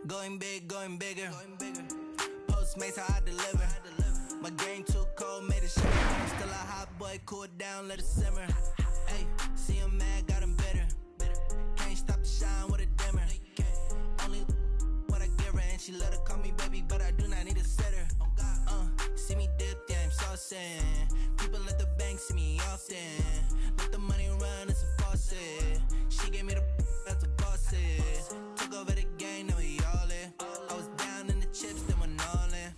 Going big, going bigger. Postmates how I deliver. My game too cold, made it shimmer. Still a hot boy, cool down, let it simmer. Hey, see him mad, got him bitter. Can't stop the shine with a dimmer. Only what I give her, and she let her call me baby, but I do not need a sitter. See me dip, yeah, I'm saucing. People at the bank see me often. Let the money run, it's a faucet. She gave me the that's a boss it. Took over the game, now we all in. I was down in the chips, then went all in.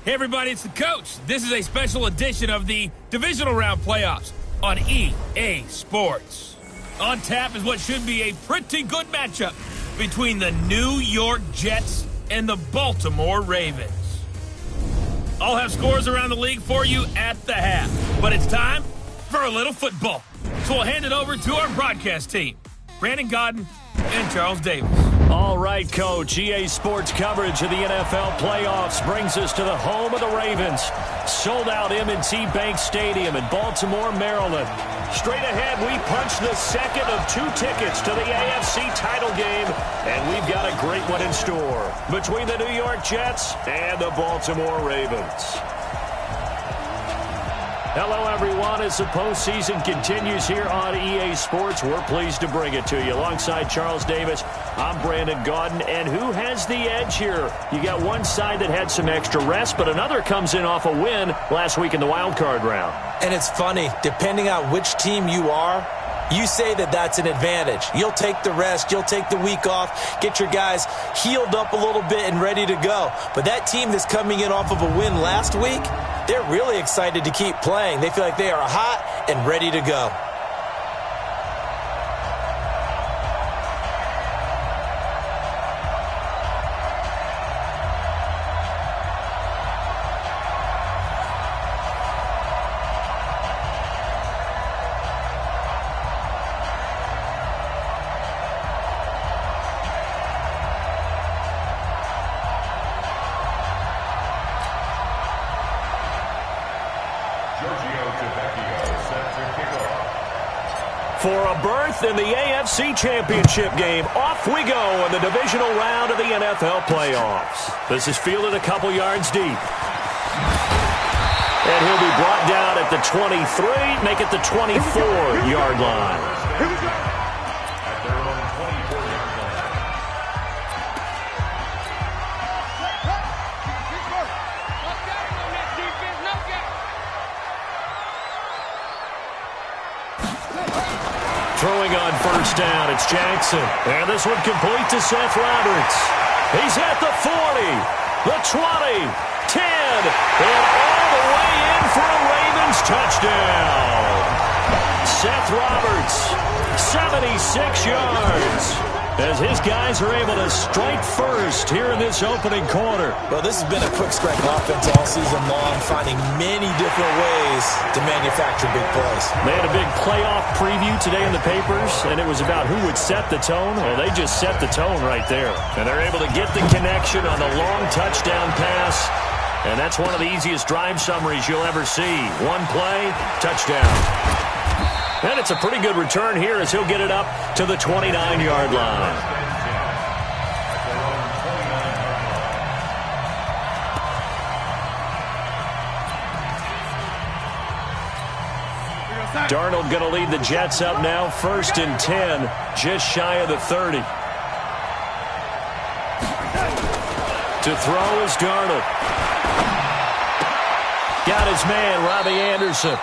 Hey everybody, it's the coach. This is a special edition of the Divisional Round Playoffs on EA Sports. On tap is what should be a pretty good matchup between the New York Jets and the Baltimore Ravens. I'll have scores around the league for you at the half, but it's time for a little football. So we'll hand it over to our broadcast team, Brandon Godden and Charles Davis. All right, Coach. EA Sports coverage of the NFL playoffs brings us to the home of the Ravens. Sold-out M&T Bank Stadium in Baltimore, Maryland. Straight ahead, we punch the second of 2 tickets to the AFC title game, and we've got a great one in store between the New York Jets and the Baltimore Ravens. Hello, everyone. As the postseason continues here on EA Sports, we're pleased to bring it to you. Alongside Charles Davis, I'm Brandon Gaudin. And who has the edge here? You got one side that had some extra rest, but another comes in off a win last week in the wild card round. And it's funny, depending on which team you are, you say that that's an advantage. You'll take the rest, you'll take the week off, get your guys healed up a little bit and ready to go. But that team that's coming in off of a win last week, they're really excited to keep playing. They feel like they are hot and ready to go. For a berth in the AFC Championship game, off we go in the divisional round of the NFL playoffs. This is fielded a couple yards deep. And he'll be brought down at the 23, make it the 24-yard line. Here we go. At their own 24-yard line. Throwing on first down, it's Jackson. And this one complete to Seth Roberts. He's at the 40, the 20, 10, and all the way in for a Ravens touchdown. Seth Roberts, 76 yards. As his guys are able to strike first here in this opening quarter. Well, this has been a quick strike offense all season long, finding many different ways to manufacture big plays. They had a big playoff preview today in the papers, and it was about who would set the tone. Well, they just set the tone right there. And they're able to get the connection on the long touchdown pass. And that's one of the easiest drive summaries you'll ever see. One play, touchdown. And it's a pretty good return here as he'll get it up to the 29-yard line. Darnold going to lead the Jets up now, 1st and 10, just shy of the 30. To throw is Darnold. Got his man, Robbie Anderson.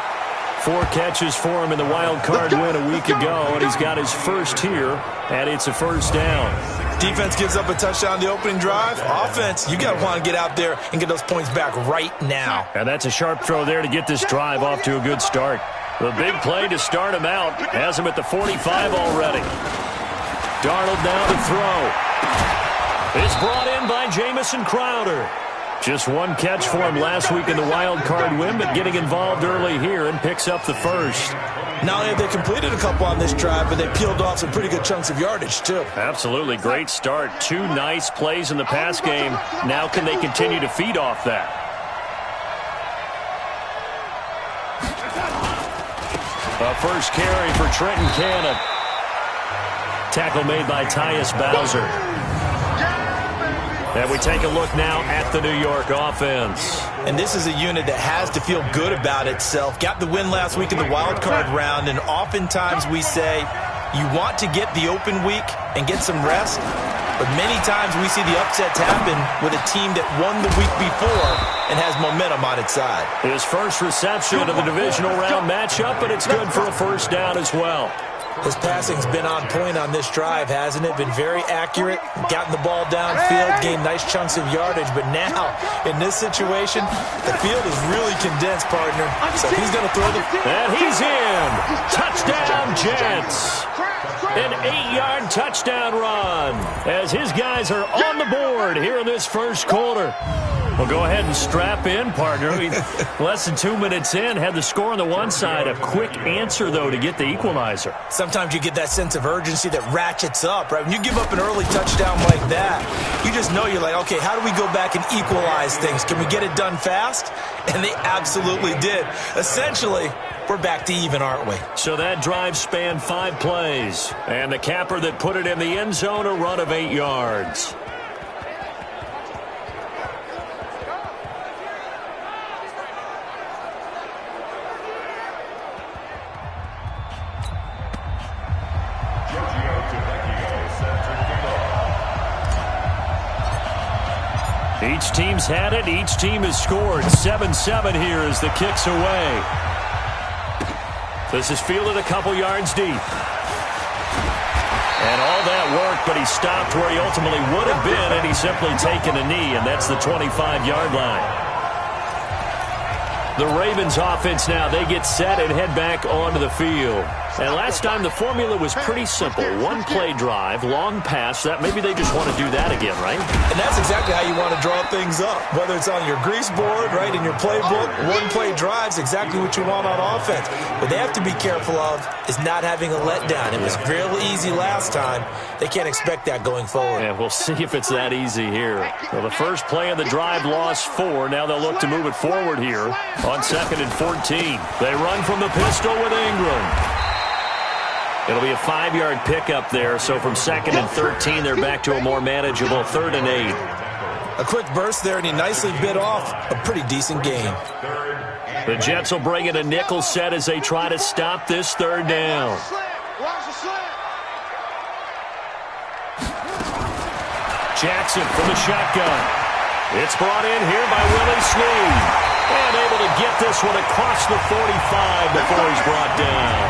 4 catches for him in the wild card win a week ago, and he's got his first here, and it's a first down. Defense gives up a touchdown the opening drive. Offense, you got to want to get out there and get those points back right now. And that's a sharp throw there to get this drive off to a good start. The big play to start him out has him at the 45 already. Darnold now to throw. It's brought in by Jamison Crowder. Just 1 catch for him last week in the wild card win, but getting involved early here and picks up the first. Not only have they completed a couple on this drive, but they peeled off some pretty good chunks of yardage, too. Absolutely. Great start. 2 nice plays in the pass game. Now can they continue to feed off that? A first carry for Trenton Cannon. Tackle made by Tyus Bowser. And we take a look now at the New York offense. And this is a unit that has to feel good about itself. Got the win last week in the wild card round, and oftentimes we say you want to get the open week and get some rest, but many times we see the upsets happen with a team that won the week before and has momentum on its side. His first reception of the divisional round matchup, and it's good for a first down as well. His passing's been on point on this drive, hasn't it? Been very accurate, gotten the ball downfield, gained nice chunks of yardage. But now, in this situation, the field is really condensed, partner. So he's going to throw the... And he's in. Touchdown, Jets. An 8-yard touchdown run as his guys are on the board here in this first quarter. Well, go ahead and strap in, partner. Less than 2 minutes in, had the score on the one side. A quick answer, though, to get the equalizer. Sometimes you get that sense of urgency that ratchets up, right? When you give up an early touchdown like that, you just know you're like, okay, how do we go back and equalize things? Can we get it done fast? And they absolutely did. Essentially, we're back to even, aren't we? So that drive spanned 5 plays. And the capper that put it in the end zone, a run of 8 yards. Each team's had it. Each team has scored. 7-7 here as the kick's away. This is fielded a couple yards deep. And all that work, but he stopped where he ultimately would have been, and he's simply taken a knee, and that's the 25-yard line. The Ravens offense now, they get set and head back onto the field. And last time the formula was pretty simple. One play drive, long pass. That maybe they just want to do that again, right? And that's exactly how you want to draw things up. Whether it's on your grease board, right, in your playbook, one play drive's exactly what you want on offense. What they have to be careful of is not having a letdown. It was real easy last time. They can't expect that going forward. Yeah, we'll see if it's that easy here. Well, the first play of the drive lost 4. Now they'll look to move it forward here on 2nd and 14. They run from the pistol with Ingram. It'll be a 5-yard pickup there, so from 2nd and 13, they're back to a more manageable 3rd and 8. A quick burst there, and he nicely bit off a pretty decent gain. The Jets will bring in a nickel set as they try to stop this 3rd down. Jackson from the shotgun. It's brought in here by Willie Snead. And able to get this one across the 45 before he's brought down.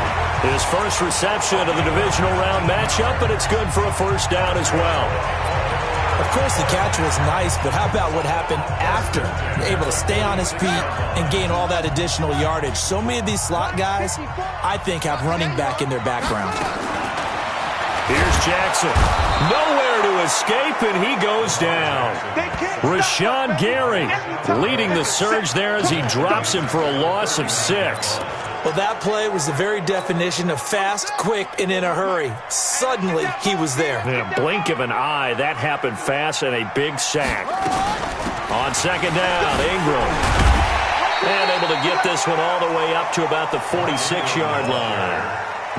His first reception of the divisional round matchup, but it's good for a first down as well. Of course, the catch was nice, but how about what happened after? Able to stay on his feet and gain all that additional yardage. So many of these slot guys, I think, have running back in their background. Here's Jackson. Nowhere to escape, and he goes down. Rashawn Gary leading the surge there as he drops him for a loss of 6. Well, that play was the very definition of fast, quick, and in a hurry. Suddenly, he was there. In a blink of an eye, that happened fast and a big sack. On 2nd down, Ingram. And able to get this one all the way up to about the 46-yard line.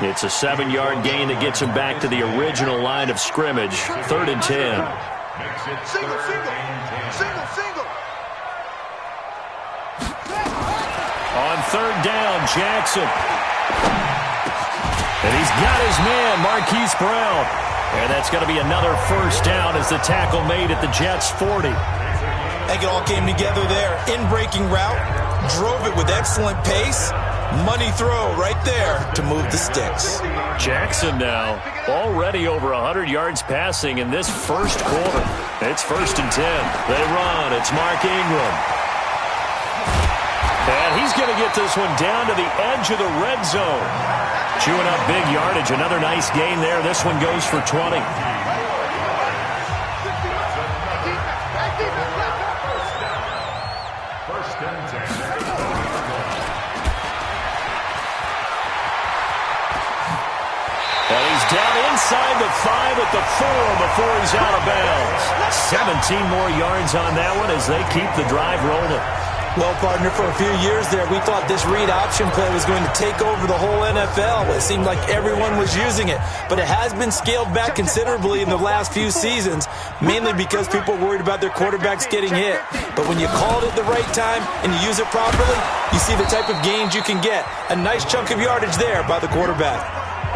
It's a 7-yard gain that gets him back to the original line of scrimmage. 3rd and 10. On 3rd down, Jackson. And he's got his man, Marquise Brown. And that's going to be another first down as the tackle made at the Jets' 40. I think it all came together there. In-breaking route, drove it with excellent pace. Money throw right there to move the sticks. Jackson now already over 100 yards passing in this first quarter. It's 1st and 10. They run. It's Mark Ingram. And he's going to get this one down to the edge of the red zone. Chewing up big yardage. Another nice gain there. This one goes for 20. And he's down inside the 5 at the 4 before he's out of bounds. 17 more yards on that one as they keep the drive rolling. Well, partner, for a few years there, we thought this read option play was going to take over the whole NFL. It seemed like everyone was using it. But it has been scaled back considerably in the last few seasons, mainly because people are worried about their quarterbacks getting hit. But when you call it at the right time and you use it properly, you see the type of gains you can get. A nice chunk of yardage there by the quarterback.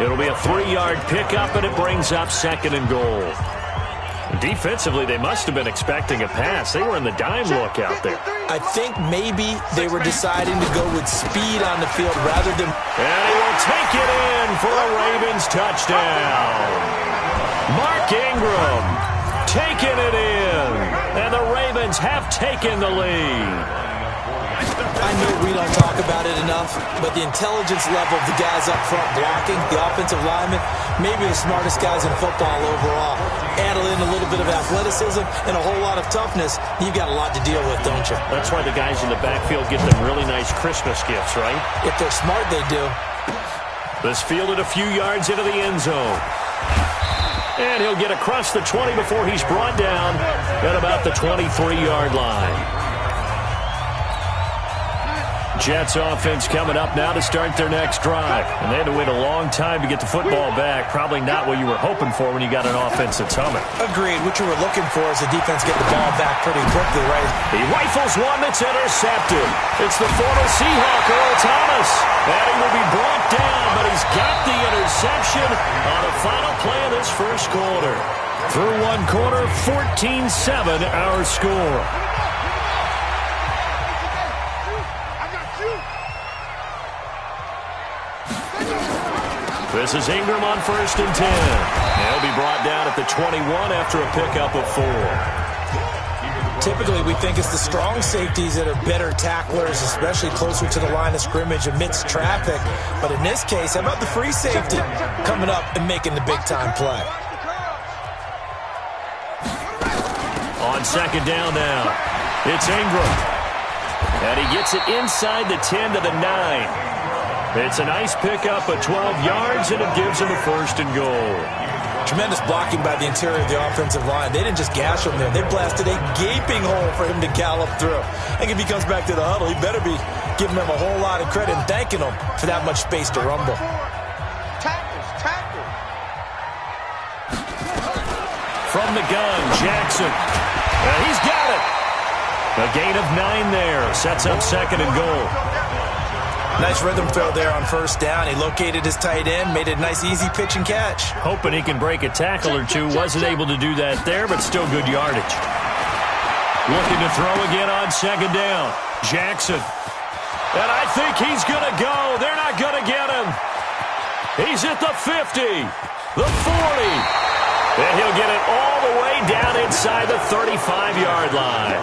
It'll be a 3-yard pickup, and it brings up 2nd and goal. Defensively, they must have been expecting a pass. They were in the dime look out there. I think maybe they were deciding to go with speed on the field rather than... And he will take it in for a Ravens touchdown. Mark Ingram taking it in. And the Ravens have taken the lead. I know we don't talk about it enough, but the intelligence level of the guys up front blocking, the offensive linemen, maybe the smartest guys in football overall. Add in a little bit of athleticism and a whole lot of toughness, you've got a lot to deal with, don't you? That's why the guys in the backfield get them really nice Christmas gifts, right? If they're smart, they do. This fielded a few yards into the end zone. And he'll get across the 20 before he's brought down at about the 23-yard line. Jets offense coming up now to start their next drive. And they had to wait a long time to get the football back. Probably not what you were hoping for when you got an offense that's humming. Agreed. What you were looking for is the defense get the ball back pretty quickly, right? He rifles one that's intercepted. It's the former Seahawk, Earl Thomas. And he will be brought down, but he's got the interception on the final play of this first quarter. Through one quarter, 14-7 our score. This is Ingram on 1st and 10. He'll be brought down at the 21 after a pickup of 4. Typically, we think it's the strong safeties that are better tacklers, especially closer to the line of scrimmage amidst traffic. But in this case, how about the free safety coming up and making the big-time play? On 2nd down now, it's Ingram. And he gets it inside the 10 to the 9. It's a nice pickup of 12 yards, and it gives him a 1st and goal. Tremendous blocking by the interior of the offensive line. They didn't just gash him there. They blasted a gaping hole for him to gallop through. I think if he comes back to the huddle, he better be giving them a whole lot of credit and thanking them for that much space to rumble. From the gun, Jackson. And he's got it. A gain of 9 there. Sets up 2nd and goal. Nice rhythm throw there on 1st down. He located his tight end, made it a nice easy pitch and catch. Hoping he can break a tackle or two. Wasn't able to do that there, but still good yardage. Looking to throw again on 2nd down. Jackson. And I think he's going to go. They're not going to get him. He's at the 50, the 40. And he'll get it all the way down inside the 35-yard line.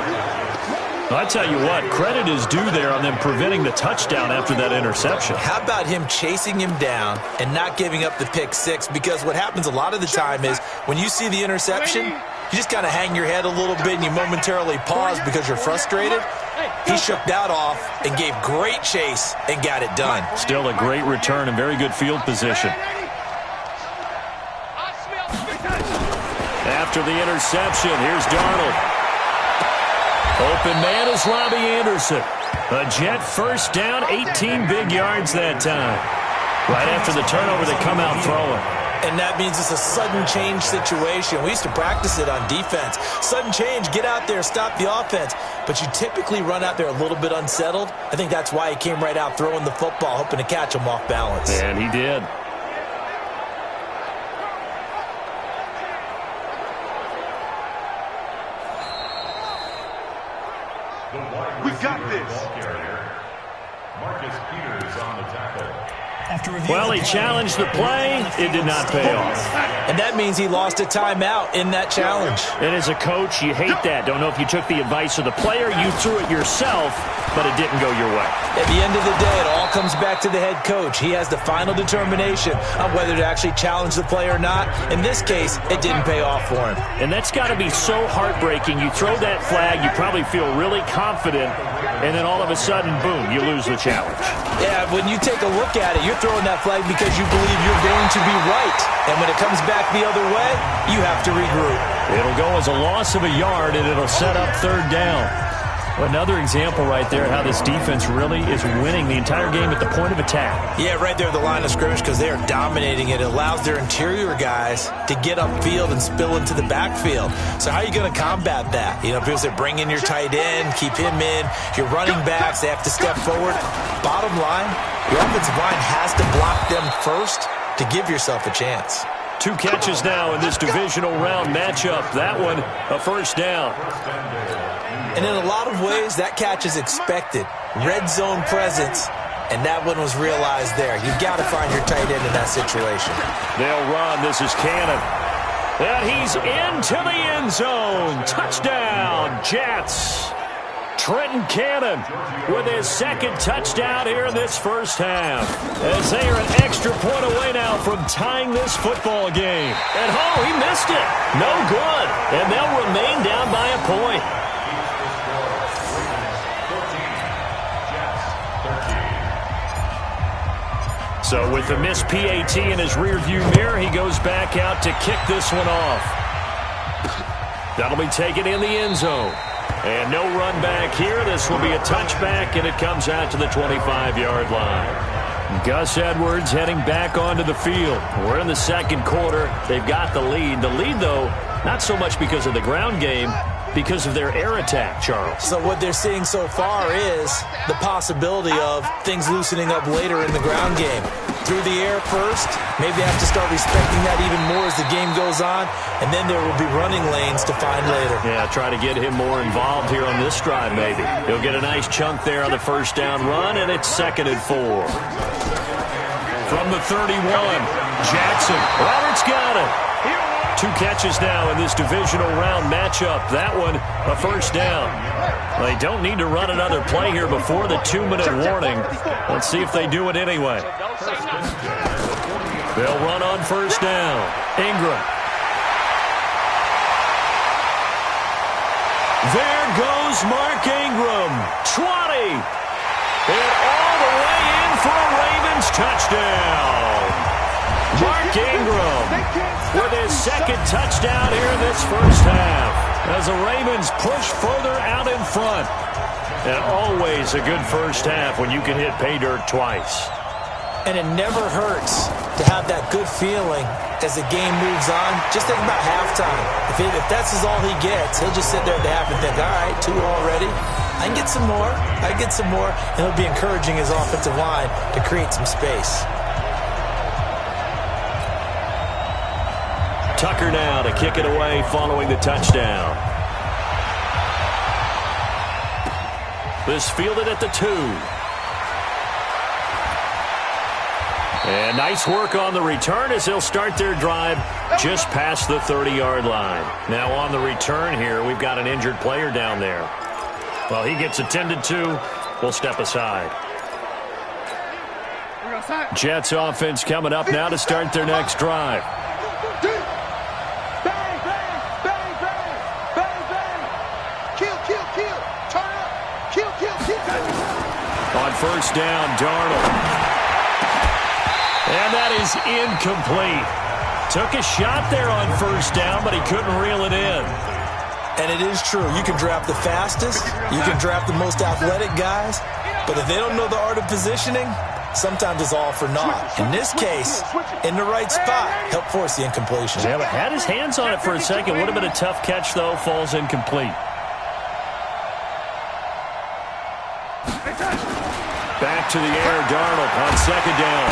I tell you what, credit is due there on them preventing the touchdown after that interception. How about him chasing him down and not giving up the pick 6? Because what happens a lot of the time is when you see the interception, you just kind of hang your head a little bit and you momentarily pause because you're frustrated. He shook that off and gave great chase and got it done. Still a great return and very good field position. After the interception, here's Darnold. Open man is Robbie Anderson. A Jet 1st down, 18 big yards that time. Right after the turnover, they come out throwing. And that means it's a sudden change situation. We used to practice it on defense. Sudden change, get out there, stop the offense. But you typically run out there a little bit unsettled. I think that's why he came right out throwing the football, hoping to catch him off balance. And he did. We got this. Marcus Peters on the tackle. Well, he challenged the play. It did not pay off. And that means he lost a timeout in that challenge. And as a coach, you hate that. Don't know if you took the advice of the player. You threw it yourself, but it didn't go your way. At the end of the day, it all comes back to the head coach. He has the final determination on whether to actually challenge the play or not. In this case, it didn't pay off for him. And that's got to be so heartbreaking. You throw that flag, you probably feel really confident, and then all of a sudden, boom, you lose the challenge. Yeah, when you take a look at it, you're throwing that flag because you believe you're going to be right. And when it comes back the other way, you have to regroup. It'll go as a loss of a yard, and it'll set up 3rd down. Another example right there how this defense really is winning the entire game at the point of attack. Yeah, right there at the line of scrimmage because they are dominating it. It allows their interior guys to get upfield and spill into the backfield. So how are you going to combat that? You know, people say bring in your tight end, keep him in. Your running backs, they have to step forward. Bottom line, your offensive line has to block them first to give yourself a chance. 2 catches now in this divisional round matchup. That one, a first down. And in a lot of ways, that catch is expected. Red zone presence, and that one was realized there. You've got to find your tight end in that situation. They'll run. This is Cannon. And he's into the end zone. Touchdown, Jets. Trenton Cannon with his second touchdown here in this first half. As they are an extra point away now from tying this football game. And, he missed it. No good. And they'll remain down by a point. So with the missed PAT in his rearview mirror, he goes back out to kick this one off. That'll be taken in the end zone. And no run back here. This will be a touchback, and it comes out to the 25-yard line. Gus Edwards heading back onto the field. We're in the second quarter. They've got the lead. The lead, though, not so much because of the ground game, because of their air attack, Charles. So what they're seeing so far is the possibility of things loosening up later in the ground game. Through the air first, maybe they have to start respecting that even more as the game goes on, and then there will be running lanes to find later. Yeah, try to get him more involved here on this drive, maybe. He'll get a nice chunk there on the first down run, and it's 2nd and 4. From the 31, Jackson. Roberts got it. 2 catches now in this divisional round matchup. That one, a first down. They don't need to run another play here before the 2-minute warning. Let's see if they do it anyway. They'll run on first down. Ingram. There goes Mark Ingram. 20. And all the way in for a Ravens touchdown. Mark Ingram with his second touchdown here in this first half as the Ravens push further out in front. And always a good first half when you can hit pay dirt twice. And it never hurts to have that good feeling as the game moves on. Just think about halftime. If that's all he gets, he'll just sit there at the half and think, all right, 2 already. I can get some more. I can get some more. And he'll be encouraging his offensive line to create some space. Tucker now to kick it away following the touchdown. This fielded at the 2. And nice work on the return as they'll start their drive just past the 30-yard line. Now on the return here, we've got an injured player down there. Well, he gets attended to. We'll step aside. Jets offense coming up now to start their next drive. On first down, Darnold. And that is incomplete. Took a shot there on first down, but he couldn't reel it in. And it is true. You can draft the fastest. You can draft the most athletic guys. But if they don't know the art of positioning, sometimes it's all for naught. In this case, in the right spot, help force the incompletion. Yeah, but had his hands on it for a second. Would have been a tough catch, though. Falls incomplete. Back to the air, Darnold on second down.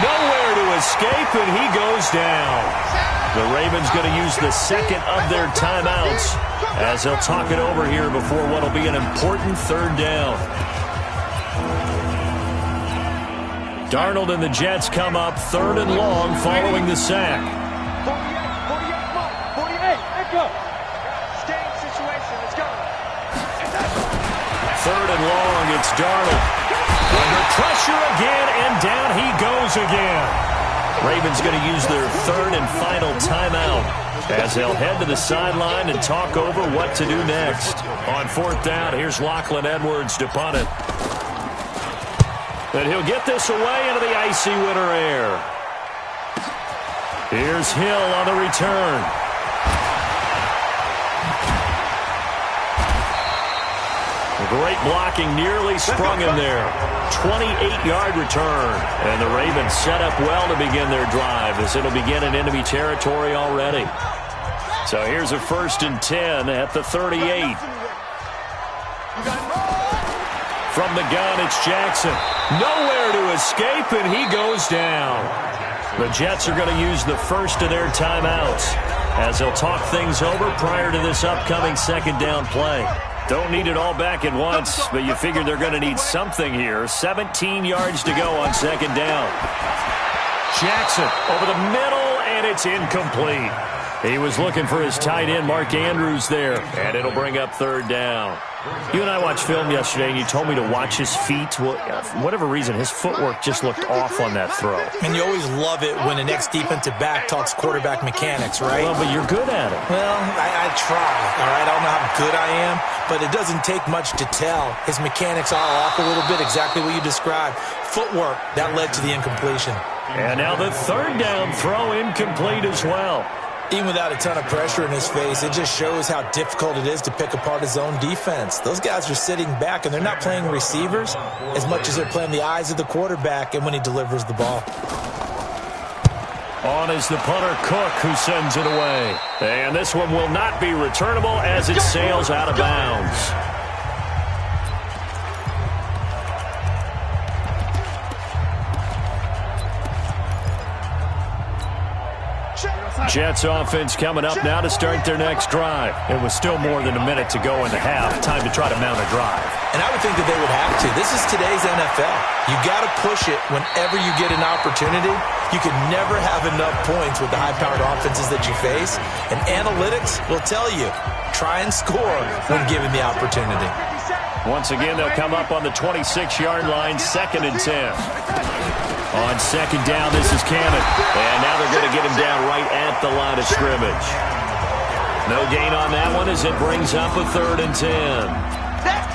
Nowhere to escape, and he goes down. The Ravens going to use the second of their timeouts as they'll talk it over here before what will be an important third down. Darnold and the Jets come up 3rd and long following the sack. 48, let's go. Game situation, let's go. 3rd and long, it's Darnold. Under pressure again, and down he goes again. Ravens going to use their 3rd and final timeout as they'll head to the sideline and talk over what to do next. On 4th down, here's Lachlan Edwards to punt it. And he'll get this away into the icy winter air. Here's Hill on the return. Great blocking, nearly sprung him there. 28-yard return. And the Ravens set up well to begin their drive as it'll begin in enemy territory already. So here's a 1st and 10 at the 38. From the gun, it's Jackson. Nowhere to escape, and he goes down. The Jets are going to use the first of their timeouts as they'll talk things over prior to this upcoming second down play. Don't need it all back at once, but you figure they're going to need something here. 17 yards to go on second down. Jackson over the middle, and it's incomplete. He was looking for his tight end, Mark Andrews, there, and it'll bring up 3rd down. You and I watched film yesterday, and you told me to watch his feet. Well, for whatever reason, his footwork just looked off on that throw. And you always love it when the next defensive back talks quarterback mechanics, right? Well, but you're good at it. Well, I try, all right? I don't know how good I am, but it doesn't take much to tell. His mechanics are off a little bit, exactly what you described. Footwork, that led to the incompletion. And now the 3rd down throw incomplete as well. Even without a ton of pressure in his face, it just shows how difficult it is to pick apart his own defense. Those guys are sitting back, and they're not playing receivers as much as they're playing the eyes of the quarterback and when he delivers the ball. On is the punter, Cook, who sends it away. And this one will not be returnable as it sails out of bounds. Jets offense coming up now to start their next drive. It was still more than a minute to go in the half. Time to try to mount a drive. And I would think that they would have to. This is today's NFL. You got to push it whenever you get an opportunity. You can never have enough points with the high-powered offenses that you face. And analytics will tell you, try and score when given the opportunity. Once again, they'll come up on the 26-yard line, 2nd and 10. On second down, this is Cannon. And now they're going to get him down right at the line of scrimmage. No gain on that one as it brings up a 3rd and 10.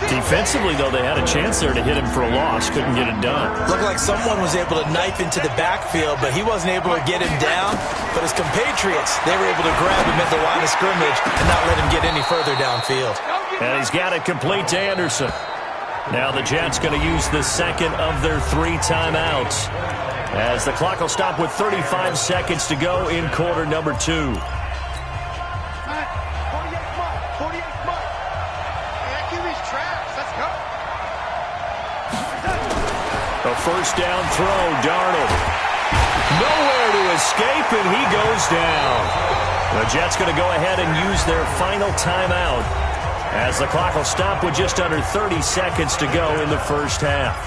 Defensively, though, they had a chance there to hit him for a loss. Couldn't get it done. Looked like someone was able to knife into the backfield, but he wasn't able to get him down. But his compatriots, they were able to grab him at the line of scrimmage and not let him get any further downfield. And he's got it complete to Anderson. Now the Jets going to use the 2nd of their 3 timeouts as the clock will stop with 35 seconds to go in quarter number 2. 48 months. That QB's trash. Let's go. A 1st down throw, Darnold. Nowhere to escape, and he goes down. The Jets going to go ahead and use their final timeout as the clock will stop with just under 30 seconds to go in the first half.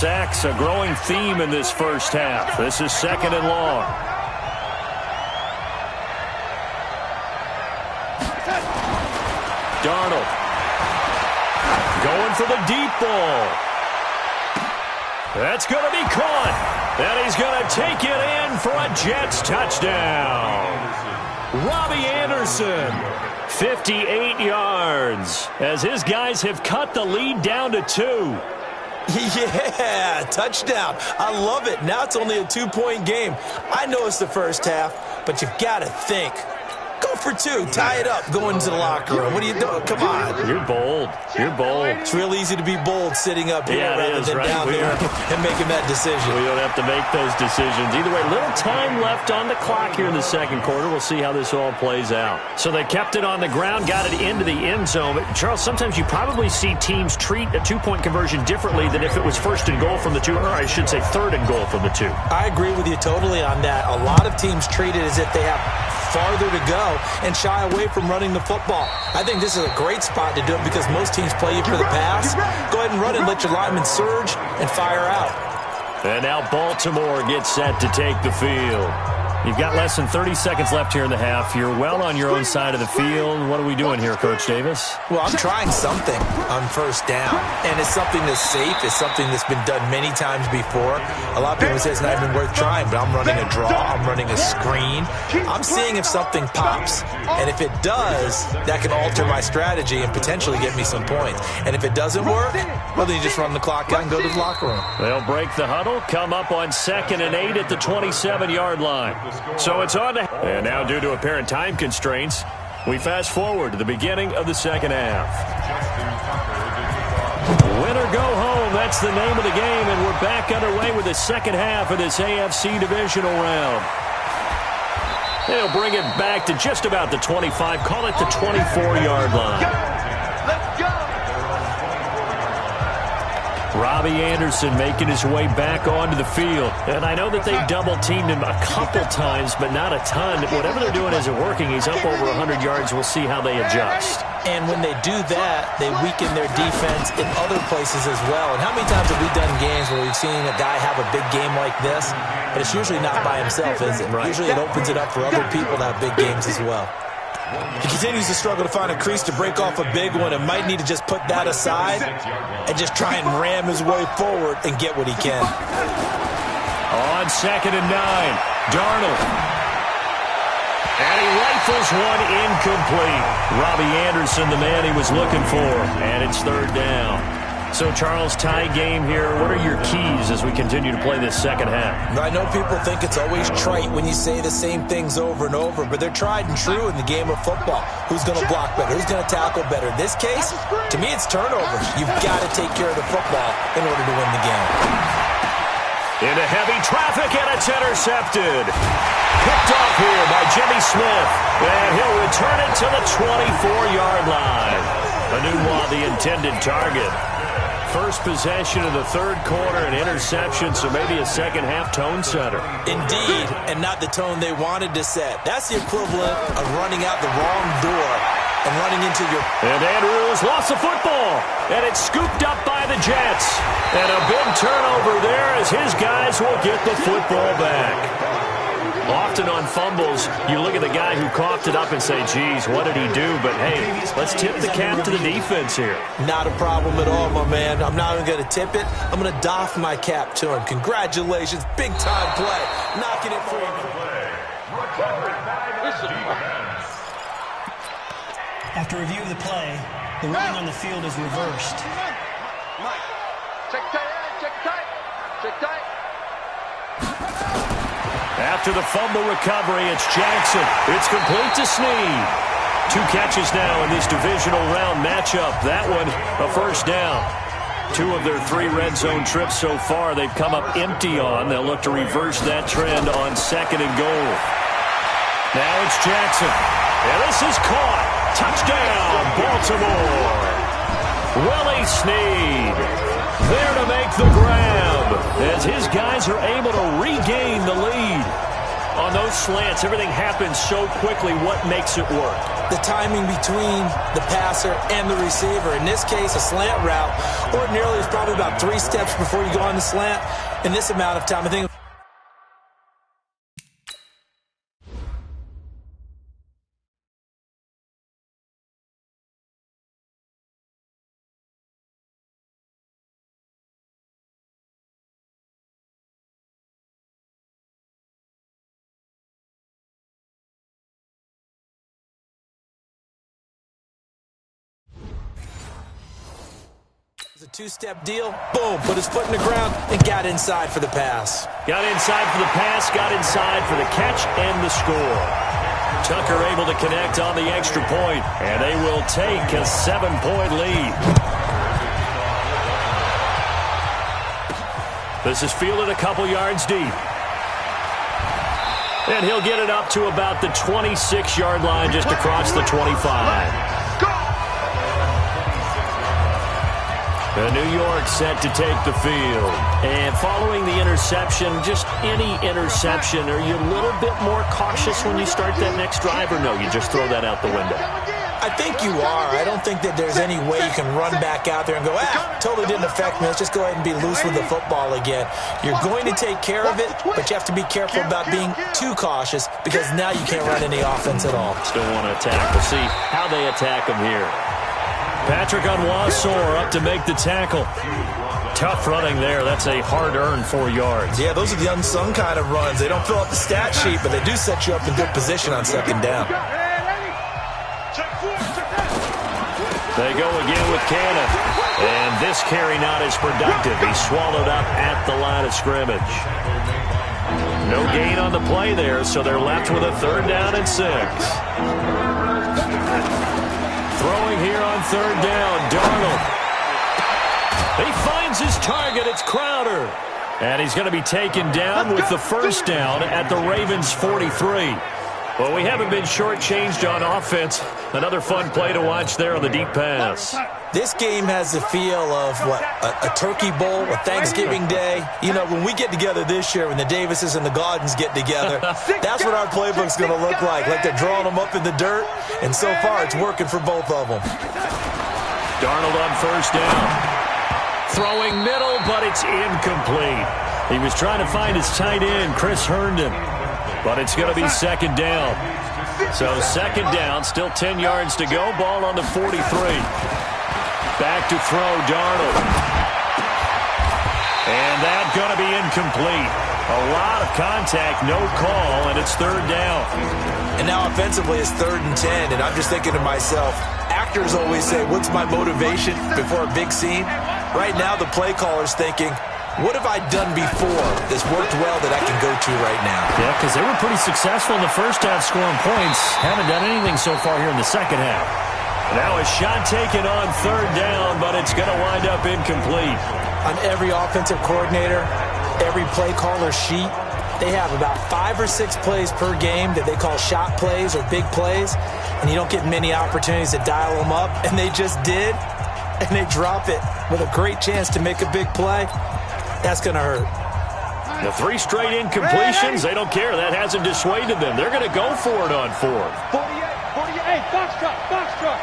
Sacks, a growing theme in this first half. This is 2nd and long. Darnold going for the deep ball. That's going to be caught. And he's going to take it in for a Jets touchdown. Robbie Anderson, 58 yards, as his guys have cut the lead down to 2. Yeah, touchdown. I love it. Now it's only a 2-point game. I know it's the first half, but you've got to think. Go for 2. Tie it up. Go into the locker room. What are you doing? Come on. You're bold. You're bold. It's real easy to be bold sitting up here rather than right? down there and making that decision. We don't have to make those decisions. Either way, little time left on the clock here in the second quarter. We'll see how this all plays out. So they kept it on the ground, got it into the end zone. But Charles, sometimes you probably see teams treat a 2-point conversion differently than if it was 1st and goal from the 2, or I should say 3rd and goal from the 2. I agree with you totally on that. A lot of teams treat it as if they have farther to go and shy away from running the football. I think this is a great spot to do it because most teams play you for the pass. Go ahead and run and let your linemen surge and fire out. And now Baltimore gets set to take the field. You've got less than 30 seconds left here in the half. You're well on your own side of the field. What are we doing here, Coach Davis? Well, I'm trying something on 1st down, and it's something that's safe. It's something that's been done many times before. A lot of people say it's not even worth trying, but I'm running a draw. I'm running a screen. I'm seeing if something pops, and if it does, that can alter my strategy and potentially get me some points. And if it doesn't work, well, then you just run the clock out and go to the locker room. They'll break the huddle, come up on 2nd and 8 at the 27-yard line. So it's on to... And now, due to apparent time constraints, We fast forward to the beginning of the second half. Win or go home, that's the name of the game, and we're back underway with the second half of this AFC divisional round. They'll bring it back to just about the 25, call it the 24-yard line. Robbie Anderson making his way back onto the field. And I know that they've double-teamed him a couple times, but not a ton. Whatever they're doing isn't working. He's up over 100 yards. We'll see how they adjust. And when they do that, they weaken their defense in other places as well. And how many times have we done games where we've seen a guy have a big game like this? But it's usually not by himself, is it? Right. Usually it opens it up for other people to have big games as well. He continues to struggle to find a crease to break off a big one and might need to just put that aside and just try and ram his way forward and get what he can. On 2nd and 9, Darnold. And he rifles one incomplete. Robbie Anderson, the man he was looking for. And it's 3rd down. So, Charles, tie game here. What are your keys as we continue to play this second half? I know people think it's always trite when you say the same things over and over, but they're tried and true in the game of football. Who's going to block better? Who's going to tackle better? In this case, to me, it's turnovers. You've got to take care of the football in order to win the game. Into heavy traffic, and it's intercepted. Picked off here by Jimmy Smith, and he'll return it to the 24-yard line. Anunwa, the intended target. First possession of the 3rd quarter, an interception, so maybe a second-half tone setter. Indeed, and not the tone they wanted to set. That's the equivalent of running out the wrong door and running into your... And Andrews lost the football, and it's scooped up by the Jets. And a big turnover there as his guys will get the football back. Often on fumbles, you look at the guy who coughed it up and say, geez, what did he do? But, hey, let's tip the cap to the defense here. Not a problem at all, my man. I'm not even going to tip it. I'm going to doff my cap to him. Congratulations. Big-time play. Knocking it free. After review of the play, the ruling on the field is reversed. Check tight, check tight, check tight. After the fumble recovery, it's Jackson. It's complete to Snead. 2 catches now in this divisional round matchup. That one, a 1st down. 2 of their 3 red zone trips so far, they've come up empty on. They'll look to reverse that trend on 2nd and goal. Now it's Jackson. And this is caught. Touchdown, Baltimore. Willie Snead there to make the grab as his guys are able to regain the lead. On those slants, everything happens so quickly. What makes it work? The timing between the passer and the receiver. In this case, a slant route. Ordinarily, it's probably about 3 steps before you go on the slant. In this amount of time, I think... a 2-step deal, boom, put his foot in the ground and got inside for the pass. Got inside for the pass, got inside for the catch and the score. Tucker able to connect on the extra point, and they will take a 7-point lead. This is fielded a couple yards deep. And he'll get it up to about the 26-yard line just across the 25. New York set to take the field. And following the interception, just any interception, are you a little bit more cautious when you start that next drive, or no, you just throw that out the window? I think you are. I don't think that there's any way you can run back out there and go, totally didn't affect me. Let's just go ahead and be loose with the football again. You're going to take care of it, but you have to be careful about being too cautious because now you can't run any offense at all. Still want to attack. We'll see how they attack him here. Patrick Onwuasor up to make the tackle. Tough running there. That's a hard-earned 4 yards. Yeah, those are the unsung kind of runs. They don't fill up the stat sheet, but they do set you up in good position on 2nd down. They go again with Cannon. And this carry not as productive. He's swallowed up at the line of scrimmage. No gain on the play there, so they're left with a 3rd down and 6. Throwing here on 3rd down, Darnold. He finds his target. It's Crowder. And he's going to be taken down with the 1st down at the Ravens' 43. Well, we haven't been shortchanged on offense. Another fun play to watch there on the deep pass. This game has the feel of, a turkey bowl, a Thanksgiving Day. You know, when we get together this year, when the Davises and the Gaudens get together, that's what our playbook's going to look like they're drawing them up in the dirt, and so far it's working for both of them. Darnold on 1st down. Throwing middle, but it's incomplete. He was trying to find his tight end, Chris Herndon, but it's going to be 2nd down. So 2nd down, still 10 yards to go. Ball on the 43. Back to throw, Darnold. And that's going to be incomplete. A lot of contact, no call, and it's 3rd down. And now offensively it's 3rd and 10, and I'm just thinking to myself, actors always say, what's my motivation before a big scene? Right now the play caller's thinking, what have I done before that's worked well that I can go to right now? Yeah, because they were pretty successful in the first half scoring points. Haven't done anything so far here in the second half. Now a shot taken on 3rd down, but it's going to wind up incomplete. On every offensive coordinator, every play caller sheet, they have about 5 or 6 plays per game that they call shot plays or big plays, and you don't get many opportunities to dial them up, and they just did, and they drop it with a great chance to make a big play. That's going to hurt. The 3 straight incompletions, they don't care. That hasn't dissuaded them. They're going to go for it on 4th. 48, box truck.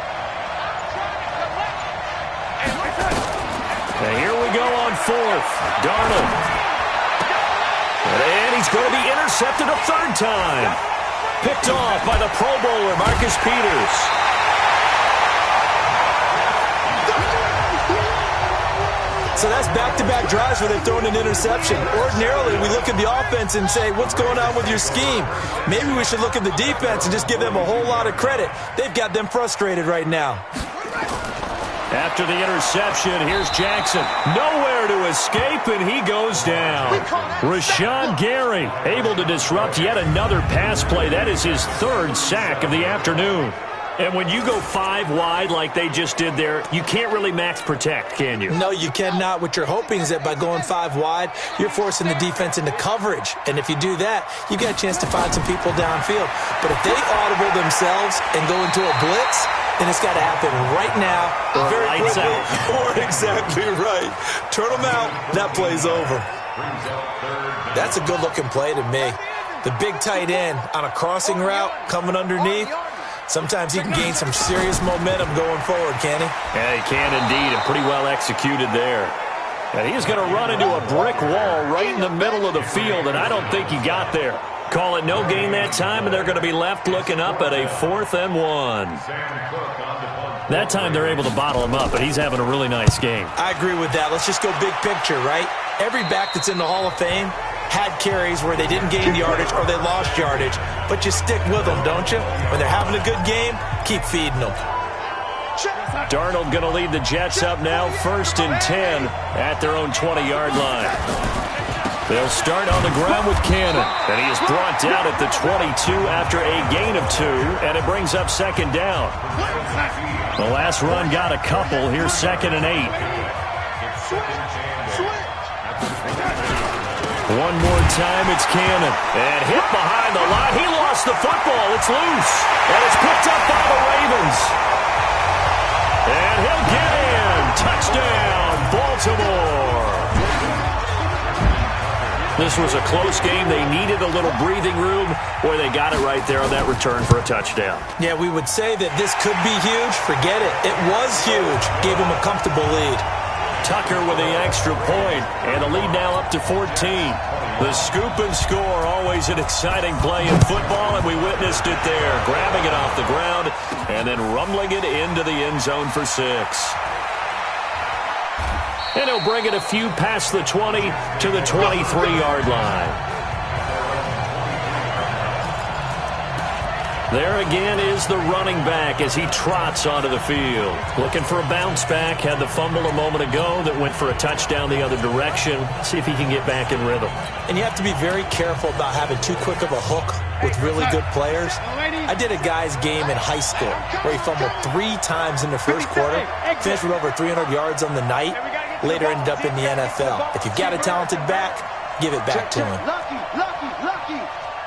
And here we go on 4th. Darnold. And he's going to be intercepted a 3rd time. Picked off by the Pro Bowler, Marcus Peters. So that's back-to-back drives where they've thrown an interception. Ordinarily, we look at the offense and say, what's going on with your scheme? Maybe we should look at the defense and just give them a whole lot of credit. They've got them frustrated right now. After the interception, here's Jackson. Nowhere to escape, and he goes down. Rashawn Gary able to disrupt yet another pass play. That is his 3rd sack of the afternoon. And when you go 5 wide like they just did there, you can't really max protect, can you? No, you cannot. What you're hoping is that by going 5 wide, you're forcing the defense into coverage. And if you do that, you get a chance to find some people downfield. But if they audible themselves and go into a blitz, then it's got to happen right now, very quickly, or exactly right. Turn them out, that play's over. That's a good-looking play to me. The big tight end on a crossing route coming underneath. Sometimes he can gain some serious momentum going forward, can he? Yeah, he can indeed, and pretty well executed there. And he's going to run into a brick wall right in the middle of the field, and I don't think he got there. Call it no gain that time, and they're going to be left looking up at a 4th and 1. That time they're able to bottle him up, but he's having a really nice game. I agree with that. Let's just go big picture, right? Every back that's in the Hall of Fame had carries where they didn't gain yardage or they lost yardage, but you stick with them, don't you? When they're having a good game, keep feeding them. Darnold going to lead the Jets up now, 1st and 10 at their own 20-yard line. They'll start on the ground with Cannon, and he is brought down at the 22 after a gain of 2, and it brings up 2nd down. The last run got a couple. Here's 2nd and 8. One more time, it's Cannon. And hit behind the line. He lost the football. It's loose. And it's picked up by the Ravens. And he'll get in. Touchdown, Baltimore. This was a close game. They needed a little breathing room. Boy, they got it right there on that return for a touchdown. Yeah, we would say that this could be huge. Forget it. It was huge. Gave him a comfortable lead. Tucker with the extra point, and the lead now up to 14. The scoop and score, always an exciting play in football, and we witnessed it there, grabbing it off the ground and then rumbling it into the end zone for 6. And he'll bring it a few past the 20 to the 23-yard line. There again is the running back as he trots onto the field. Looking for a bounce back. Had the fumble a moment ago that went for a touchdown the other direction. See if he can get back in rhythm. And you have to be very careful about having too quick of a hook with really good players. I did a guy's game in high school where he fumbled 3 times in the first quarter, finished with over 300 yards on the night, later ended up in the NFL. If you've got a talented back, give it back to him. Lucky.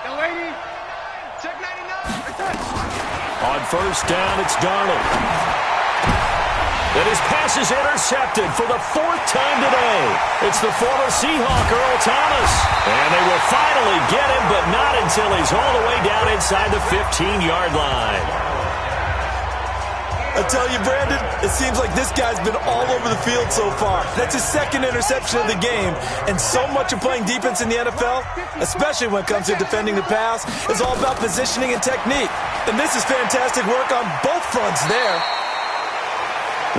Now, lady, check 99. On first down, it's Darnold. And his pass is intercepted for the 4th time today. It's the former Seahawk, Earl Thomas. And they will finally get him, but not until he's all the way down inside the 15-yard line. I tell you, Brandon, it seems like this guy's been all over the field so far. That's his 2nd interception of the game. And so much of playing defense in the NFL, especially when it comes to defending the pass, is all about positioning and technique. And this is fantastic work on both fronts there.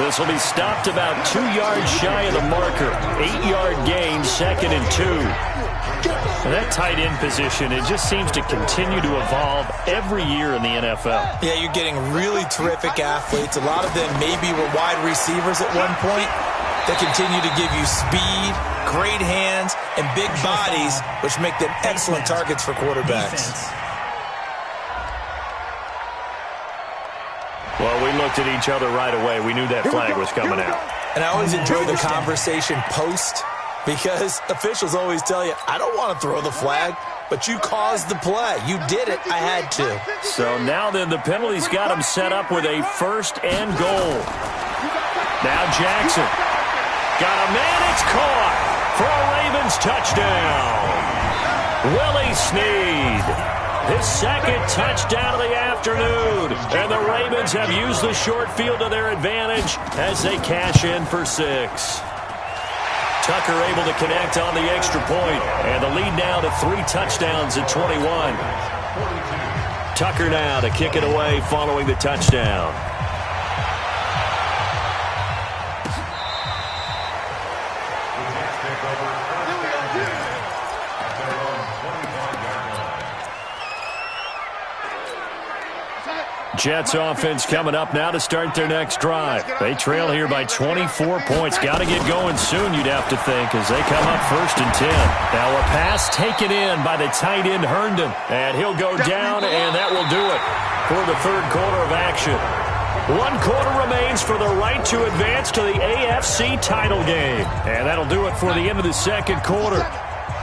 This will be stopped about 2 yards shy of the marker. 8-yard gain, 2nd and 2. And that tight end position, it just seems to continue to evolve every year in the NFL. Yeah, you're getting really terrific athletes. A lot of them maybe were wide receivers at one point. They continue to give you speed, great hands, and big bodies, which make them excellent targets for quarterbacks. Well, we looked at each other right away. We knew that flag was coming out. And I always enjoy the conversation post, because officials always tell you, I don't want to throw the flag, but you caused the play. You did it. I had to. So now then the penalty's got him set up with a 1st and goal. Now Jackson. Got a man. It's caught for a Ravens touchdown. Willie Snead. His 2nd touchdown of the afternoon. And the Ravens have used the short field to their advantage as they cash in for 6. Tucker able to connect on the extra point, and the lead now to 3 touchdowns at 21. Tucker now to kick it away following the touchdown. Jets offense coming up now to start their next drive. They trail here by 24 points. Got to get going soon, you'd have to think, as they come up 1st and 10. Now a pass taken in by the tight end Herndon. And he'll go down, and that will do it for the 3rd quarter of action. 1 quarter remains for the right to advance to the AFC title game. And that'll do it for the end of the 2nd quarter.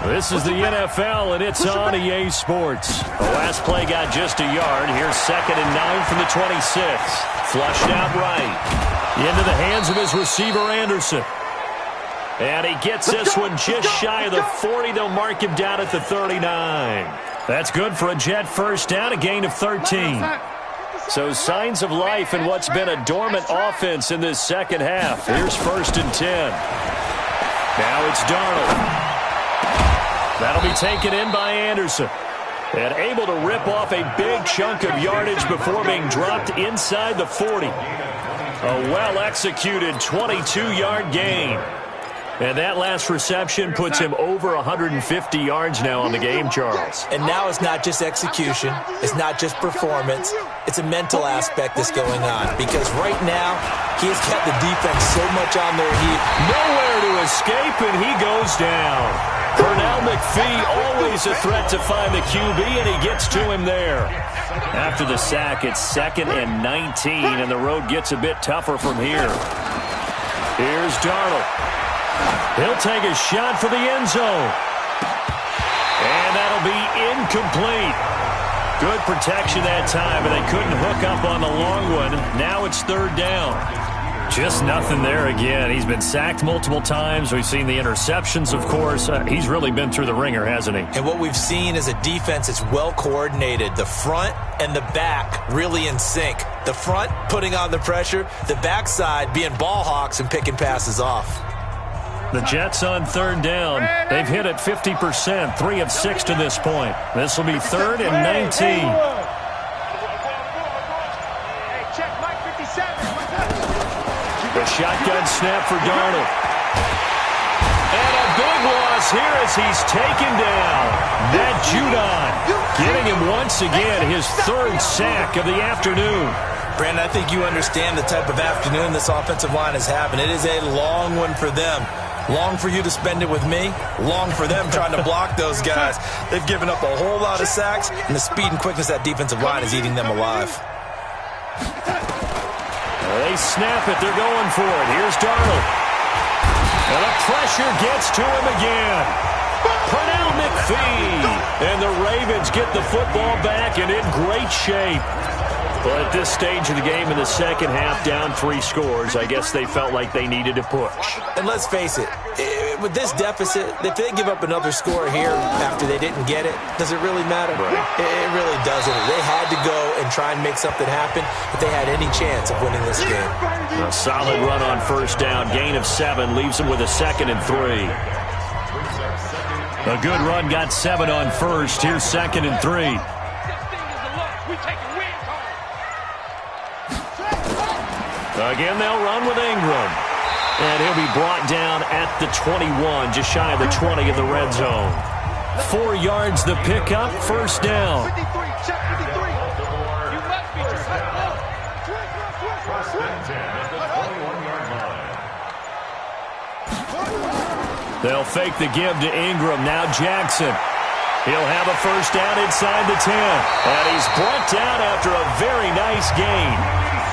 This is the NFL, and it's on EA Sports. The last play got just a yard. Here's 2nd and 9 from the 26. Flushed out right. Into the hands of his receiver, Anderson. And he gets this one just shy of the 40. They'll mark him down at the 39. That's good for a Jet 1st down, a gain of 13. So signs of life in what's been a dormant offense in this 2nd half. Here's 1st and 10. Now it's Darnold. That'll be taken in by Anderson. And able to rip off a big chunk of yardage before being dropped inside the 40. A well-executed 22-yard gain. And that last reception puts him over 150 yards now on the game, Charles. And now it's not just execution. It's not just performance. It's a mental aspect that's going on. Because right now, he has kept the defense so much on their heat. Nowhere to escape, and he goes down. Pernell McPhee, always a threat to find the QB, and he gets to him there. After the sack, it's 2nd and 19, and the road gets a bit tougher from here. Here's Darnold. He'll take a shot for the end zone. And that'll be incomplete. Good protection that time, but they couldn't hook up on the long one. Now it's 3rd down. Just nothing there again. He's been sacked multiple times. We've seen the interceptions, of course. He's really been through the ringer, hasn't he? And what we've seen is a defense that's well coordinated. The front and the back really in sync. The front putting on the pressure, the backside being ball hawks and picking passes off. The Jets on 3rd down. They've hit it 50%, 3 of 6 to this point. This will be 3rd and 19. The shotgun snap for Darnold. And a big loss here as he's taken down. Matt Judon getting him 1 once again, his third sack of the afternoon. Brandon, I think you understand the type of afternoon this offensive line is having. It is a long one for them. Long for you to spend it with me. Long for them trying to block those guys. They've given up a whole lot of sacks, and the speed and quickness of that defensive line is eating them alive. They snap it. They're going for it. Here's Darnold. And the pressure gets to him again. Pernell McPhee. And the Ravens get the football back and in great shape. Well, at this stage of the game in the second half, down 3 scores, I guess they felt like they needed to push. And let's face it, with this deficit, if they give up another score here after they didn't get it, does it really matter? Right. It really doesn't. They had to go and try and make something happen if they had any chance of winning this game. A solid run on first down, gain of 7, leaves them with a 2nd and 3. A good run got 7 on first. Here's 2nd and 3. Again, they'll run with Ingram. And he'll be brought down at the 21, just shy of the 20 in the red zone. 4 yards the pickup, first down. They'll fake the give to Ingram. Now Jackson. He'll have a first down inside the 10. And he's brought down after a very nice gain.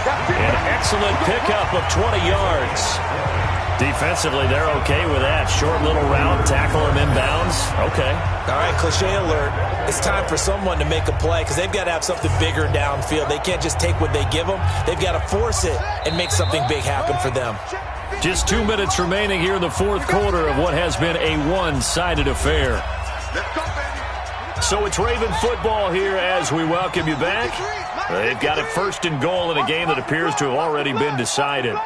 An excellent pickup of 20 yards. Defensively, they're okay with that. Short little route, tackle him inbounds. Okay. All right, cliche alert. It's time for someone to make a play because they've got to have something bigger downfield. They can't just take what they give them. They've got to force it and make something big happen for them. Just 2 minutes remaining here in the fourth quarter of what has been a one-sided affair. So it's Raven football here as we welcome you back. They've got it 1st and goal in a game that appears to have already been decided.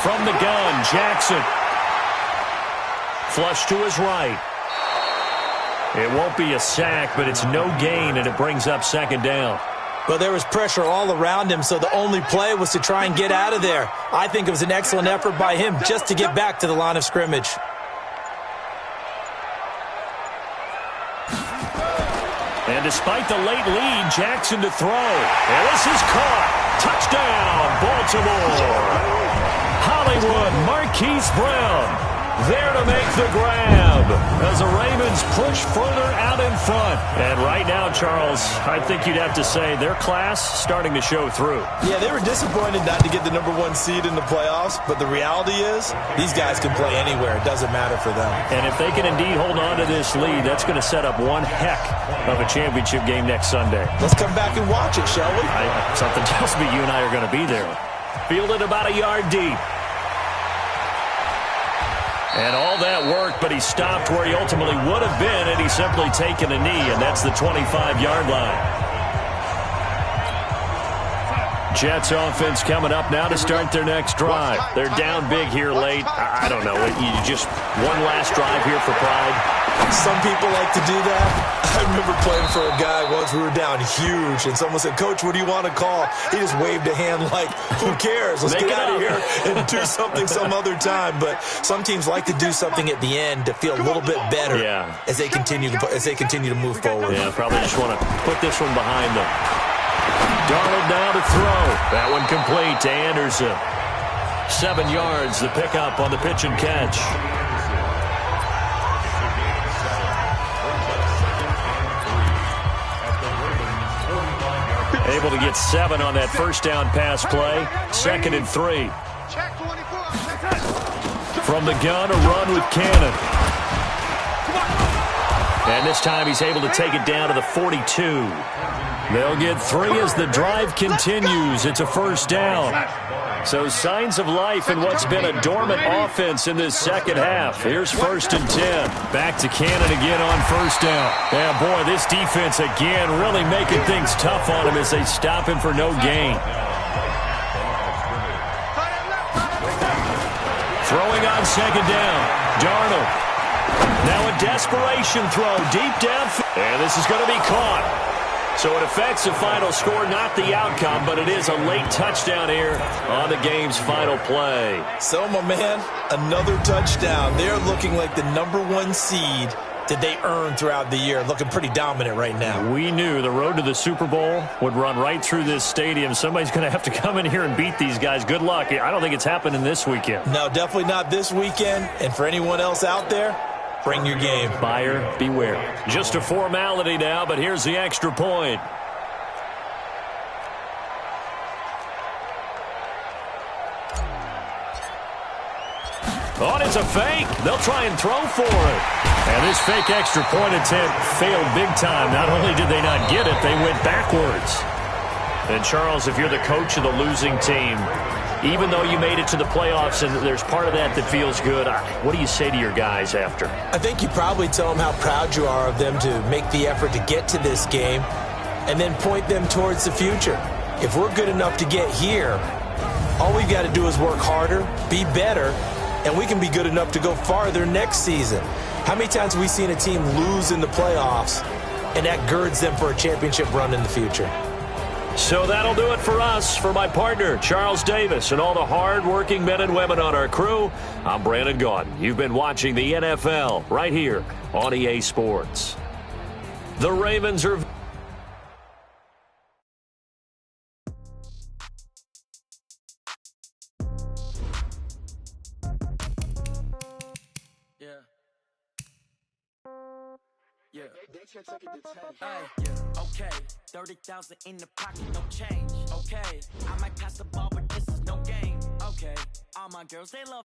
From the gun, Jackson. Flush to his right. It won't be a sack, but it's no gain, and it brings up 2nd down. Well, there was pressure all around him, so the only play was to try and get out of there. I think it was an excellent effort by him just to get back to the line of scrimmage. And despite the late lead, Jackson to throw. And this is caught. Touchdown, Baltimore. Hollywood, Marquise Brown there to make the grab as the Ravens push further out in front. And right now, Charles, I think you'd have to say their class starting to show through. Yeah, they were disappointed not to get the #1 seed in the playoffs, but the reality is these guys can play anywhere. It doesn't matter for them. And if they can indeed hold on to this lead, that's going to set up one heck of a championship game next Sunday. Let's come back and watch it, shall we? Something tells me you and I are going to be there. Fielded about a yard deep. And all that worked, but he stopped where he ultimately would have been had he simply taken a knee, and that's the 25-yard line. Jets offense coming up now to start their next drive. They're down big here late. I don't know. You just one last drive here for pride. Some people like to do that. I remember playing for a guy once. We were down huge, and someone said, "Coach, what do you want to call?" He just waved a hand like, "Who cares? Let's get out of here and do something some other time." But some teams like to do something at the end to feel a little bit better as they continue to move forward. Yeah, probably just want to put this one behind them. Darnold now to throw. That one complete to Anderson. 7 yards, the pickup on the pitch and catch. Able to get 7 on that first down pass play. 2nd and 3. From the gun, a run with Cannon. And this time he's able to take it down to the 42. They'll get 3 as the drive continues. It's a first down. So signs of life in what's been a dormant offense in this second half. Here's 1st and 10. Back to Cannon again on first down. Yeah, boy, this defense again really making things tough on him as they stop him for no gain. Throwing on 2nd down. Darnold. Now a desperation throw deep down. And this is going to be caught. So it affects the final score, not the outcome, but it is a late touchdown here on the game's final play. So, my man, another touchdown. They're looking like the #1 seed that they earned throughout the year. Looking pretty dominant right now. We knew the road to the Super Bowl would run right through this stadium. Somebody's going to have to come in here and beat these guys. Good luck. I don't think it's happening this weekend. No, definitely not this weekend. And for anyone else out there, bring your game. Buyer beware. Just a formality now, but here's the extra point. Oh, it's a fake. They'll try and throw for it. And this fake extra point attempt failed big time. Not only did they not get it, they went backwards. And, Charles, if you're the coach of the losing team, even though you made it to the playoffs and there's part of that that feels good, what do you say to your guys after? I think you probably tell them how proud you are of them to make the effort to get to this game and then point them towards the future. If we're good enough to get here, all we've got to do is work harder, be better, and we can be good enough to go farther next season. How many times have we seen a team lose in the playoffs, and that girds them for a championship run in the future? So that'll do it for us. For my partner, Charles Davis, and all the hard-working men and women on our crew, I'm Brandon Gaudin. You've been watching the NFL right here on EA Sports. The Ravens are... Yeah. Hey, yeah, okay. 30,000 in the pocket, no change. Okay, I might pass the ball, but this is no game. Okay, all my girls, they love